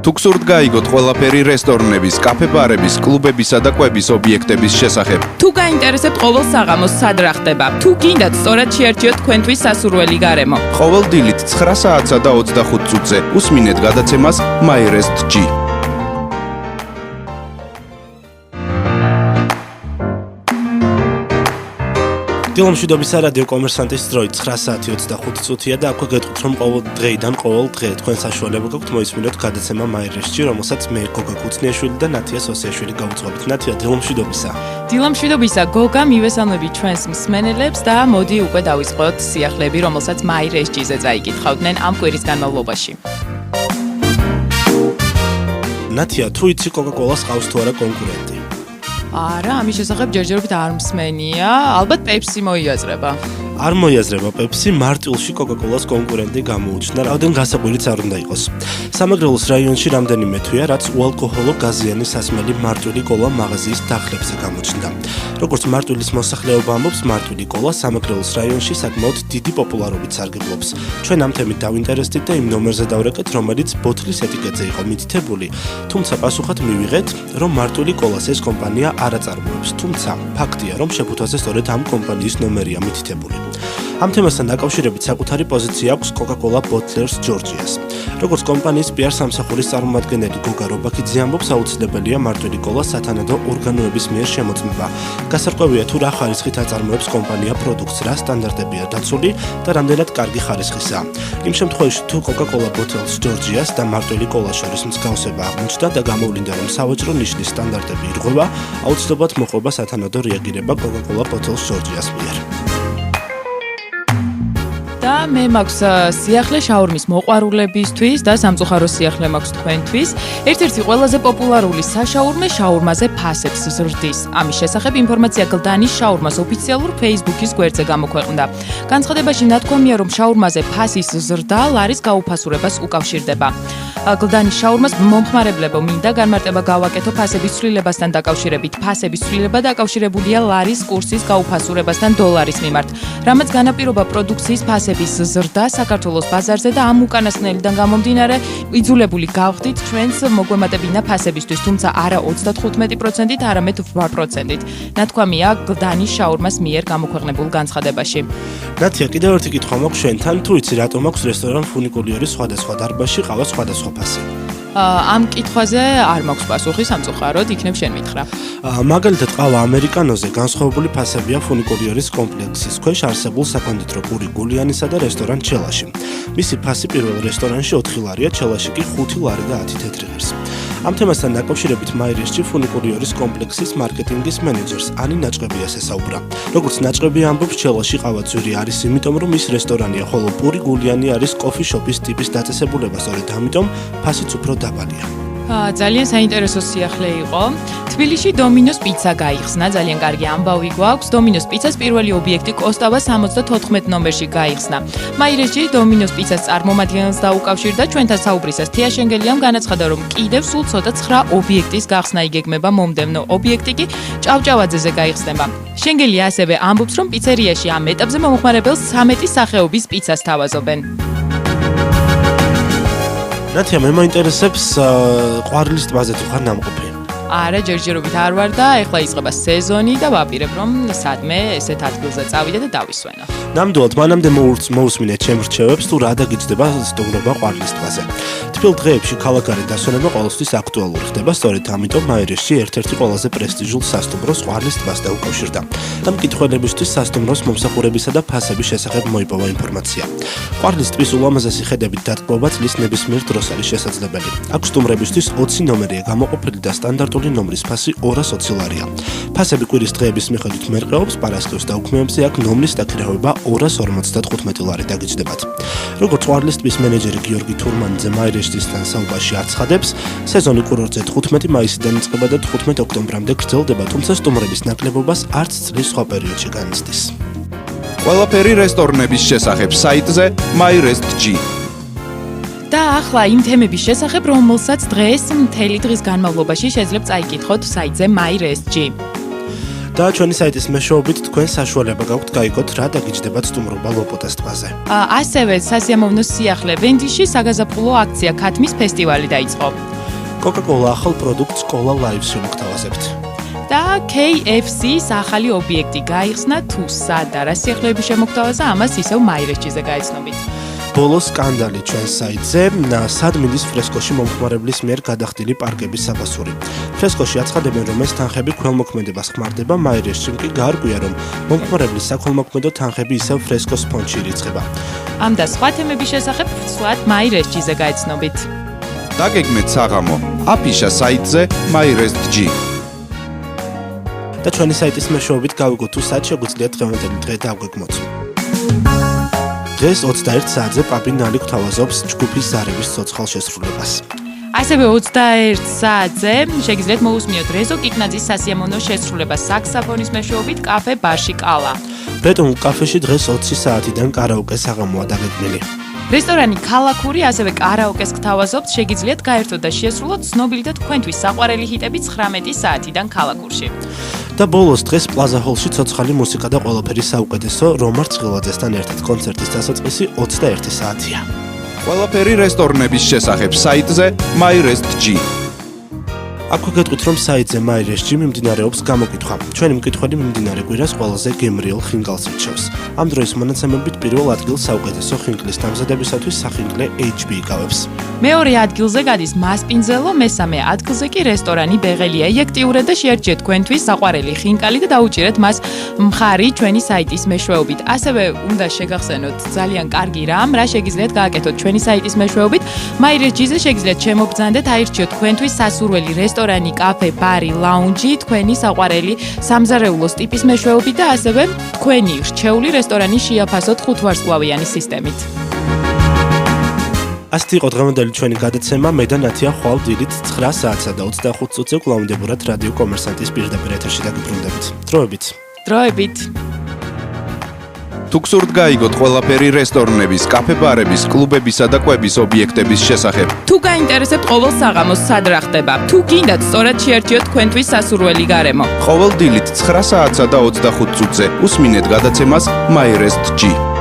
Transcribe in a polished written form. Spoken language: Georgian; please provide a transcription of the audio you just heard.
თუ გსურთ გაიგოთ ყველაფერი რესტორნების, კაფე-ბარების, კლუბებისა და კვების ობიექტების შესახებ. თუ გაინტერესებთ ყოველ საღამოს სად რა ხდება, თუ გინდათ სწორად შეარჩიოთ თქვენთვის სასურველი გარემო. ყოველ დილით 9 საათსა და 25 წუთზე უსმინეთ გადაცემას My Rest G. დილომშვიდობის რადიო კომერსანტის დროით 9 საათი 25 წუთია და აქვე გეტყვით რომ ყოველ დღე თქვენ საშუალება გაქვთ მოისმინოთ გადაცემა My Rest G, რომელსაც მე გოგა კუცნიაშვილი და ნათია სოსიაშვილი გავუძღვებით. ნათია, დილომშვიდობისა. დილომშვიდობისა, გოგა, მივესალმები ჩვენს მსმენელებს და მოდი უკვე დავიწყოთ სიახლეები, რომელსაც My Rest G-ზე წაიკითხავდნენ ამ კვირის განმავლობაში. ნათია, თუ იცი კოკა-კოლას ყავს თუ არა კონკურენტი? არა, ამის შესახებ ჯერჯერობით არ მსმენია, ალბათ პეპსი მოიაზრება. არ მოიაზრება პეპსი, მარტვილში კოკა-კოლას კონკურენტი გამოუჩნდა, რაოდენ გასაკვირიც არ უნდა იყოს. სამეგრელოს რაიონში რამდენიმე თვეა, რაც უალკოჰოლო გაზიანი სასმელი მარტვილი კოლა მაღაზიის დახლებზე გამოჩნდა. როგორც მარტვილის მოსახლეობა ამბობს, მარტვილი კოლა სამეგრელოს რაიონში საკმაოდ დიდი პოპულარობით სარგებლობს. ჩვენ ამ თემით დავინტერესდით და იმ ნომერზე დავრეკეთ, რომელიც ბოთლის ეტიკეტზე იყო მითითებული. თუმცა პასუხად მივიღეთ, რომ მარტვილი კოლას ეს კომპანია არ აწარმოებს, თუმცა ფაქტია, რომ შეფუთვაზე სწორედ ამ კომპანიის ნომერია მითითებული. ამ თემასთან დაკავშირებით საკუთარი პოზიცია აქვს Coca-Cola Bottlers Georgia's. როგორც კომპანიის PR სამსახურის წარმომადგენელი გოგა რობაქიძე ამბობს, აუცილებელია მარტვილი კოლა სათანადო ორგანოების მიერ შემოწმება. გასარკვევია თუ რა ხარისხით აწარმოებს კომპანია პროდუქტს, რა სტანდარტებია დაცული და რამდენად კარგი ხარისხისაა. იმ შემთხვევაში თუ Coca-Cola Bottlers Georgia's და მარტვილი კოლას შორის მსგავსება აღმოჩნდა და გამოვლინდა რომ სავაჭრო ნიშნის სტანდარტები ირღვევა, აუცილებლად მოყვება სათანადო რეაგირება Coca-Cola Bottlers Georgia's მიერ. და მე მაქვს სიახლე შაურმის მოყვარულებისთვის და სამწუხარო სიახლე მაქვს თქვენთვის. ერთ-ერთი ყველაზე პოპულარული საშაურმე შაურმაზე ფასებს ზრდის. ამის შესახებ ინფორმაცია გლდანის შაურმას ოფიციალურ Facebook-ის გვერდზე გამოქვეყნდა. განცხადებაში ნათქვამია, რომ შაურმაზე ფასის ზრდა ლარის გაუფასურებას უკავშირდება. გლდანის შაურმას მომხმარებლებო მინდა განმარტება გავაკეთო ფასების ცვლილებასთან დაკავშირებით. ფასების ცვლილება დაკავშირებულია ლარის კურსის გაუფასურებასთან დოლარის მიმართ, რამაც განაპირობა პროდუქციის ფასების ზრდა საქართველოს ბაზარზე და ამ უკანასკნელიდან გამომდინარე იძულებული გავხდით ჩვენს მოგვემატებინა ფასებისთვის, თუმცა არა 35%-ით, არამედ 8%-ით. ნათქვამია გლდანის შაურმას მიერ გამოქვეყნებულ განცხადებაში. ნათია, კიდევ ერთი კითხვა მაქვს შენთან, თუ იცი რატომ აქვს რესტორან ფუნიკულიორის სხვადასხვა დარბაზში ყავა სხვადასხვა ფასი? ამ კითხვაზე არ მაქვს პასუხი, სამწუხაროდ, იქნებ შენ მითხრა. მაგალითად, ყავა ამერიკანოზე განსხვავებული ფასებია ფუნიკულიორის კომპლექსის ქვეშ არსებულ საკონდიტრო პური გულიანისა და რესტორან ჩელაში. მისი ფასი პირველ რესტორანში 4 ლარია, ჩელაში კი 5 ლარი და 10 თეთრი ღირს. ამ თემასთან დაკავშირებით My Rest G ფუნიკულიორის კომპლექსის მარკეტინგის მენეჯერს ანი ნაჭყებიას ესაუბრა. როგორც ნაჭყები ამბობს, ჩელაში ყავა ძვირი არის, იმიტომ რომ ის რესტორანია, ხოლო პური გულიანი არის კოფი-შოპის ტიპის დაწესებულება, სწორედ ამიტომ ფასიც უფრო დაბალია. ძალიან საინტერესო სიახლე იყო. თბილისში დომინოს პიცა გაიხსნა, ძალიან კარგი ამბავი გვაქვს. დომინოს პიცას პირველი ობიექტი კოსტავა 74 ნომერში გაიხსნა. My Rest G დომინოს პიცას წარმომადგენელს დაუკავშირდა, ჩვენთან საუბრისას თია შენგელიამ განაცხადა, რომ კიდევ სულ ცოტა 9 ობიექტის გახსნა იგეგმება, მომდევნო ობიექტი კი ჭავჭავაძეზე გაიხსნება. შენგელია ასევე ამბობს, რომ პიცერიაში ამ ეტაპზე მომხმარებელს 13 სახეობის პიცას თავაზობენ. ნათია, მე მაინტერესებს ყვარლის ტბაზე თუ ხარ ნამყოფი? არა, ჯერჯერობით არ ვარ და ეხლა იწყება სეზონი და ვაპირებ, რომ სადმე ესეთ ადგილზე წავიდე და დავისვენო. ნამდვილად, მანამდე მოусმინეთ ჩემ რჩევებს თუ რა დაგიჯდება სტუმრობა ყვარლის ტბაზე. თბილ დღეებში ქალაქგარეთ დასვენება ყოველთვის აქტუალური ხდება, სწორედ ამიტომ My Rest G ერთ-ერთი ყველაზე პრესტიჟულ სასტუმროს ყვარლის ტბას დაუკავშირდა. ამ კითხველებისთვის სასტუმროს მომსახურებისა და ფასების შესახებ მოიპოვა ინფორმაცია. ყვარლის ტბის ულამაზესი ხედებით დატკბობა წლის ნებისმიერ დროს არის შესაძლებელი. აქ სტუმრებისთვის 20 ნომერია გამოყოფილი და სტანდარტული ნომრის ფასი 220 ლარია. ფასები კვირის დღეების მიხედვით მერყეობს, პარასკევს და უქმეებზე აქ ნომრის დაქირავება 255 ლარი დაგიჯდებათ. როგორც ყვარლის ტბის მენეჯერი გიორგი თურმანიძე My Rest G-სთან საუბარში აცხადებს, სეზონი კურორტზე 15 მაისიდან იწყება და 15 ოქტომბრამდე გრძელდება, თუმცა სტუმრების ნაკლებობას არც წლის სხვა პერიოდში განიცდის. ყველაფერი რესტორნების შესახებ საიტზე My Rest G. და ახლა იმ თემების შესახებ, რომელსაც დღეს მთელი დღის განმავლობაში შეძლებთ წაიკითხოთ საიტზე My Rest G. და ჩვენი საიტის მეშვეობით თქვენ საშუალება გაქვთ გაიგოთ რა დაგიჯდებათ სტუმრობა ლოპოტას ტბაზე. ასევე სასიამოვნო სიახლე ვენდიში საგაზაფხულო აქცია ქათმის ფესტივალი დაიწყო. Coca-Cola ახალ პროდუქტს Cola Live-ში მოგთავაზებთ. და KFC-ის ახალი ობიექტი გაიხსნა თუ სად და რა სიახლეების შემოგთავაზა, ამას ისევ MyResG-ზე გაიცნობით. ბოლო სკანდალი ჩვენს საიტზე, სად მიდის ფრესკოში მომხმარებლის მიერ გადახდილი პარკების საფასური. ფრესკოში აცხადებენ, რომ ეს თანხები ქველმოქმედებას ხმარდება, MyResG-მ კი გაარკვია, რომ მომხმარებლის საქველმოქმედო თანხები ისევ ფრესკოს ფონდში ირიცხება. ამ და სხვა თემების შესახებ ვცვლად MyResG-ზე გაიცნობით. დაგეგმეთ საღამო აფიშა საიტზე MyResG. და ჩვენი საიტის მეშვეობით გავიგოთ თუ სად შეგვიძლია დღევანდელი დღე დავგეგმოთ. დღეს 21 საათზე პაპი ნალი გვთავაზობს ჯგუფის ზარების ცოცხალ შესრულებას. ასევე 21 საათზე შეგიძლიათ მოусმინოთ რეზო კიკნაძის სასიამოვნო შესრულება საქსაფონის მეშვეობით კაფე ბარში კალა. ბრეტონულ კაფეში დღეს 20 საათიდან კარაოკე საღამოა დაგეგმილი. რესტორანი ქალაქური ასევე კარაოკეს გთავაზობთ, შეგიძლიათ გაერთოთ და შეესრულოთ ცნობილი და თქვენთვის საყვარელი ჰიტები 19 საათიდან ქალაქურში. და ბოლოს დღეს პლაზა ჰოლში ცოცხალი მუსიკა და ყველაფერი საუკეთესო რომარ ცხილაძესთან ერთად კონცერტის დასაწყისი 21 საათია. ყველაფერი რესტორნების შესახებ საიტზე MyResG. აქვე გეტყვით, რომ საიტზე MyResG მიმდინარეობს გამოკითხვა. ჩვენი მკითხველი მიმდინარე კვირას ყველაზე გემრიელ ხინგალს ირჩევს. ამ დროის მონაცემებით პირველ ადგილს საუკეთესო ხინგლის დამზადებისათვის სახინკლე HB იკავებს. მეორე ადგილზე გადის მასპინძელო, მესამე ადგილზე კი რესტორანი ბეღელია. იექტიურეთ და შეერჩიეთ თქვენთვის საყვარელი ხინკალი და დაუჭირეთ მას მხარი ჩვენი საიტის მეშვეობით. ასევე უნდა შეგახსენოთ ძალიან კარგი რამ, რა შეგიძლიათ გააკეთოთ ჩვენი საიტის მეშვეობით. MyResG-ზე შეგიძლიათ შემოგბრძანდეთ, აირჩიოთ თქვენთვის სასურველი რესტორანი, კაფე, ბარი, ლაუნჯი, თქვენი საყვარელი სამზარეულოს ტიპის მეშვეობით და ასევე თქვენი რჩეული რესტორანი შეაფასოთ 5 ვარსკვლავიანი სისტემით. ასეთი იყო დღევანდელი ჩვენი გადაცემა. მე და ნათია ხვალ დილით 9 საათსა და 25 წუთზე გლაუნდებურად რადიო კომერსანტის პირდაპირ ეთერში დაგიბრუნდებით. დროებით. დროებით. თუ გსურთ გაიგოთ ყველაფერი რესტორნების, კაფე-ბარების, კლუბებისა და კვების ობიექტების შესახებ. თუ გაინტერესებთ ყოველ საღამოს სად რა ხდება, თუ გინდათ სწორად შეერჩიოთ თქვენთვის სასურველი გარემო. ყოველ დილით 9 საათსა და 25 წუთზე უსმინეთ გადაცემას MyResG.